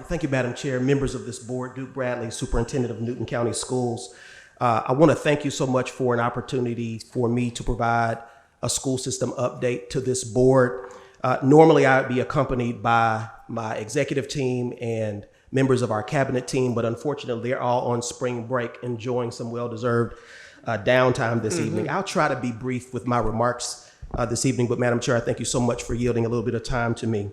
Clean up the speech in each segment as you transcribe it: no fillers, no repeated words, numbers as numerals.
Thank you, Madam Chair, members of this board, Duke Bradley, Superintendent of Newton County Schools. I want to thank you so much for an opportunity for me to provide a school system update to this board. Normally, I would be accompanied by my executive team and members of our cabinet team, but unfortunately, they're all on spring break enjoying some well-deserved downtime this evening. I'll try to be brief with my remarks this evening, but Madam Chair, I thank you so much for yielding a little bit of time to me.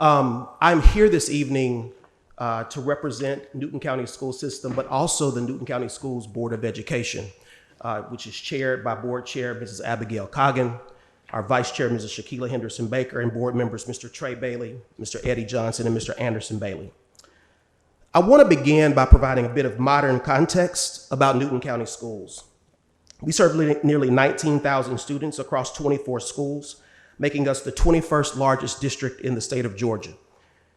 I'm here this evening to represent Newton County School System, but also the Newton County Schools Board of Education, which is chaired by Board Chair Mrs. Abigail Coggin, our Vice Chair Mrs. Shaquila Henderson Baker, and board members Mr. Trey Bailey, Mr. Eddie Johnson, and Mr. Anderson Bailey. I want to begin by providing a bit of modern context about Newton County Schools. We serve nearly 19,000 students across 24 schools, making us the 21st largest district in the state of Georgia.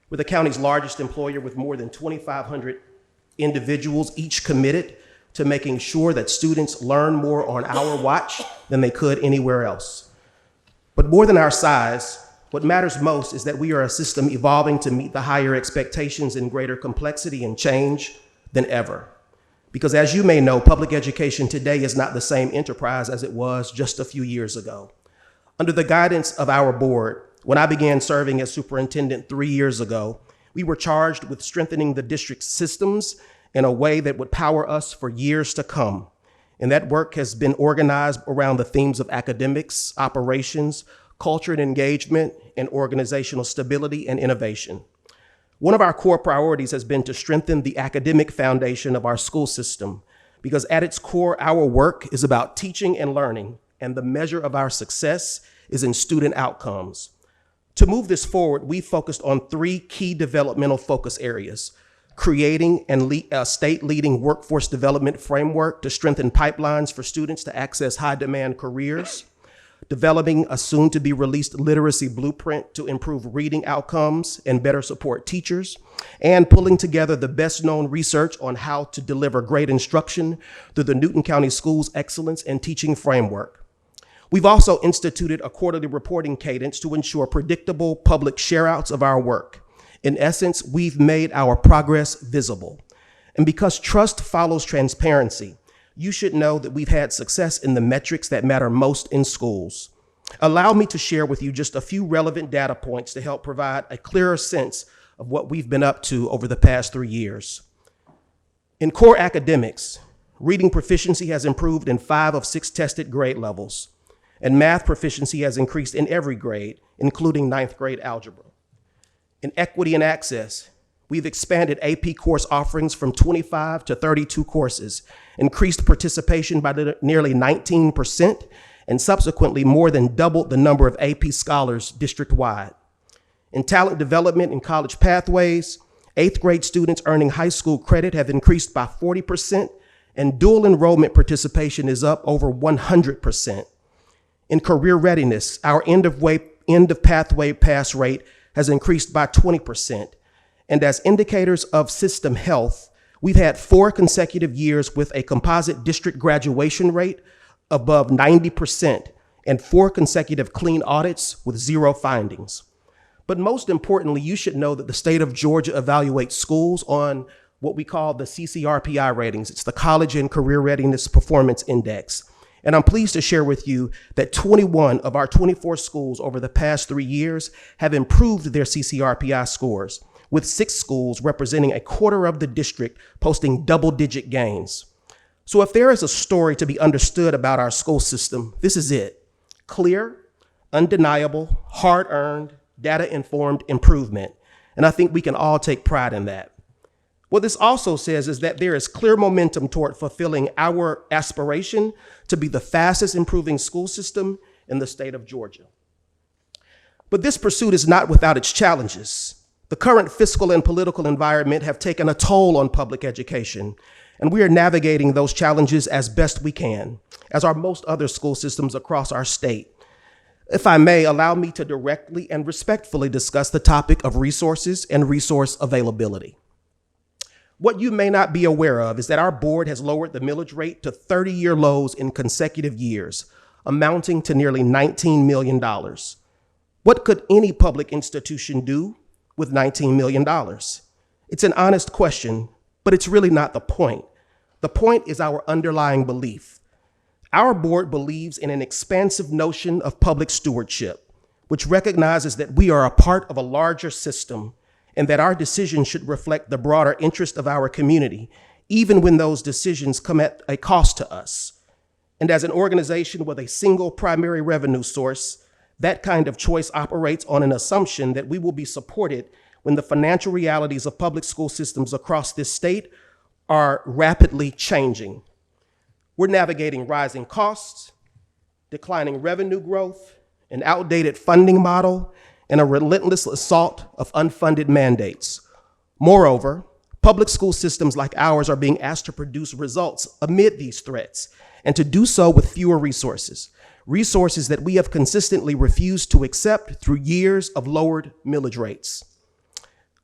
We're the county's largest employer with more than 2,500 individuals, each committed to making sure that students learn more on our watch than they could anywhere else. But more than our size, what matters most is that we are a system evolving to meet the higher expectations in greater complexity and change than ever. Because as you may know, public education today is not the same enterprise as it was just a few years ago. Under the guidance of our board, when I began serving as superintendent 3 years ago, we were charged with strengthening the district's systems in a way that would power us for years to come. And that work has been organized around the themes of academics, operations, culture and engagement, and organizational stability and innovation. One of our core priorities has been to strengthen the academic foundation of our school system, because at its core, our work is about teaching and learning, and the measure of our success is in student outcomes. To move this forward, we focused on 3 key developmental focus areas: creating a state-leading workforce development framework to strengthen pipelines for students to access high-demand careers, developing a soon-to-be-released literacy blueprint to improve reading outcomes and better support teachers, and pulling together the best-known research on how to deliver great instruction through the Newton County Schools Excellence in Teaching Framework. We've also instituted a quarterly reporting cadence to ensure predictable public shareouts of our work. In essence, we've made our progress visible. And because trust follows transparency, you should know that we've had success in the metrics that matter most in schools. Allow me to share with you just a few relevant data points to help provide a clearer sense of what we've been up to over the past 3 years. In core academics, reading proficiency has improved in 5 of 6 tested grade levels, and math proficiency has increased in every grade, including 9th grade algebra. In equity and access, we've expanded AP course offerings from 25 to 32 courses, increased participation by nearly 19%, and subsequently more than doubled the number of AP scholars district-wide. In talent development and college pathways, 8th grade students earning high school credit have increased by 40%, and dual enrollment participation is up over 100%. In career readiness, our end of pathway pass rate has increased by 20%. And as indicators of system health, we've had 4 consecutive years with a composite district graduation rate above 90% and 4 consecutive clean audits with 0 findings. But most importantly, you should know that the state of Georgia evaluates schools on what we call the CCRPI ratings. It's the College and Career Readiness Performance Index. And I'm pleased to share with you that 21 of our 24 schools over the past 3 years have improved their CCRPI scores, with 6 schools representing a quarter of the district posting double-digit gains. So if there is a story to be understood about our school system, this is it: clear, undeniable, hard-earned, data-informed improvement. And I think we can all take pride in that. What this also says is that there is clear momentum toward fulfilling our aspiration to be the fastest improving school system in the state of Georgia. But this pursuit is not without its challenges. The current fiscal and political environment have taken a toll on public education, and we are navigating those challenges as best we can, as are most other school systems across our state. If I may, allow me to directly and respectfully discuss the topic of resources and resource availability. What you may not be aware of is that our board has lowered the millage rate to 30-year lows in consecutive years, amounting to nearly $19 million. What could any public institution do with $19 million? It's an honest question, but it's really not the point. The point is our underlying belief. Our board believes in an expansive notion of public stewardship, which recognizes that we are a part of a larger system and that our decisions should reflect the broader interest of our community, even when those decisions come at a cost to us. And as an organization with a single primary revenue source, that kind of choice operates on an assumption that we will be supported when the financial realities of public school systems across this state are rapidly changing. We're navigating rising costs, declining revenue growth, an outdated funding model, and a relentless assault of unfunded mandates. Moreover, public school systems like ours are being asked to produce results amid these threats, and to do so with fewer resources that we have consistently refused to accept through years of lowered millage rates.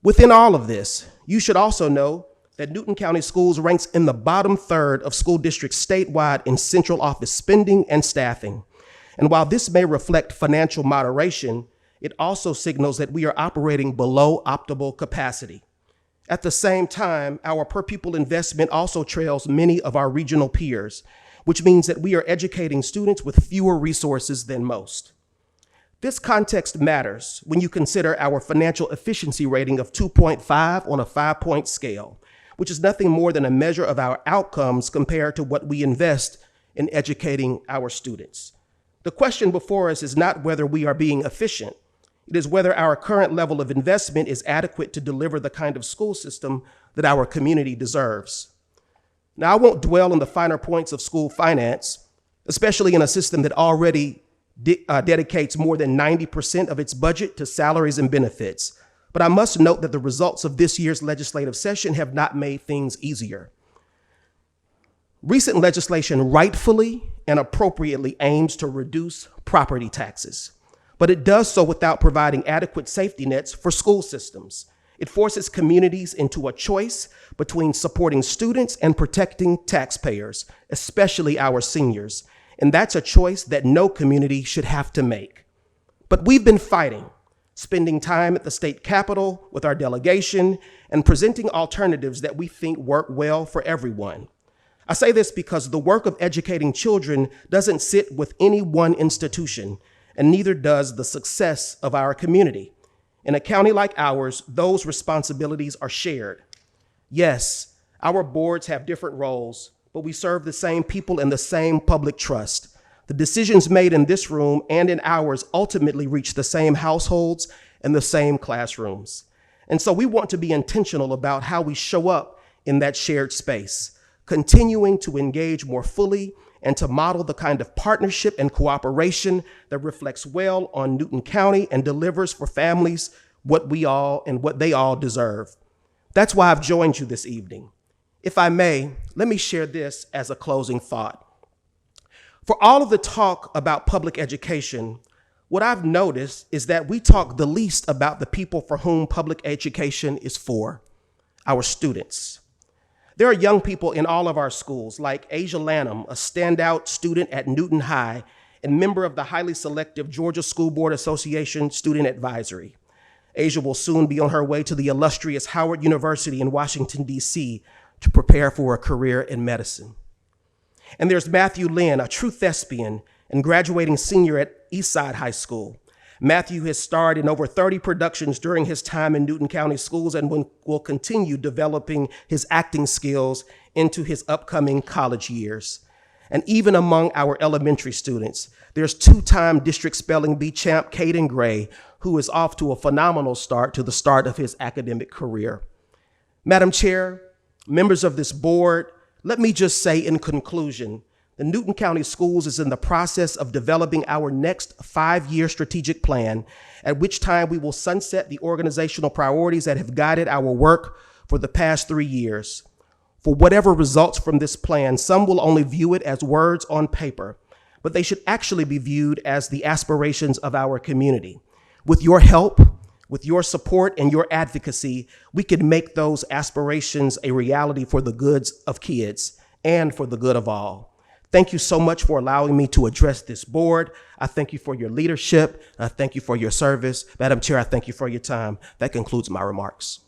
Within all of this, you should also know that Newton County Schools ranks in the bottom third of school districts statewide in central office spending and staffing. And while this may reflect financial moderation, it also signals that we are operating below optimal capacity. At the same time, our per pupil investment also trails many of our regional peers, which means that we are educating students with fewer resources than most. This context matters when you consider our financial efficiency rating of 2.5 on a 5-point scale, which is nothing more than a measure of our outcomes compared to what we invest in educating our students. The question before us is not whether we are being efficient. It is whether our current level of investment is adequate to deliver the kind of school system that our community deserves. Now, I won't dwell on the finer points of school finance, especially in a system that already dedicates more than 90% of its budget to salaries and benefits. But I must note that the results of this year's legislative session have not made things easier. Recent legislation rightfully and appropriately aims to reduce property taxes, but it does so without providing adequate safety nets for school systems. It forces communities into a choice between supporting students and protecting taxpayers, especially our seniors. And that's a choice that no community should have to make. But we've been fighting, spending time at the state capitol with our delegation and presenting alternatives that we think work well for everyone. I say this because the work of educating children doesn't sit with any one institution, and neither does the success of our community. In a county like ours, those responsibilities are shared. Yes, our boards have different roles, but we serve the same people and the same public trust. The decisions made in this room and in ours ultimately reach the same households and the same classrooms. And so we want to be intentional about how we show up in that shared space, continuing to engage more fully and to model the kind of partnership and cooperation that reflects well on Newton County and delivers for families what they all deserve. That's why I've joined you this evening. If I may, let me share this as a closing thought. For all of the talk about public education, what I've noticed is that we talk the least about the people for whom public education is for, our students. There are young people in all of our schools, like Asia Lanham, a standout student at Newton High and member of the highly selective Georgia School Board Association Student Advisory. Asia will soon be on her way to the illustrious Howard University in Washington, D.C. to prepare for a career in medicine. And there's Matthew Lynn, a true thespian and graduating senior at Eastside High School. Matthew has starred in over 30 productions during his time in Newton County Schools and will continue developing his acting skills into his upcoming college years. And even among our elementary students, there's two-time district spelling bee champ Caden Gray, who is off to a phenomenal start to the start of his academic career. Madam Chair, members of this board, let me just say in conclusion, the Newton County Schools is in the process of developing our next 5-year strategic plan, at which time we will sunset the organizational priorities that have guided our work for the past 3 years. For whatever results from this plan, some will only view it as words on paper, but they should actually be viewed as the aspirations of our community. With your help, with your support and your advocacy, we can make those aspirations a reality for the good of kids and for the good of all. Thank you so much for allowing me to address this board. I thank you for your leadership. I thank you for your service. Madam Chair, I thank you for your time. That concludes my remarks.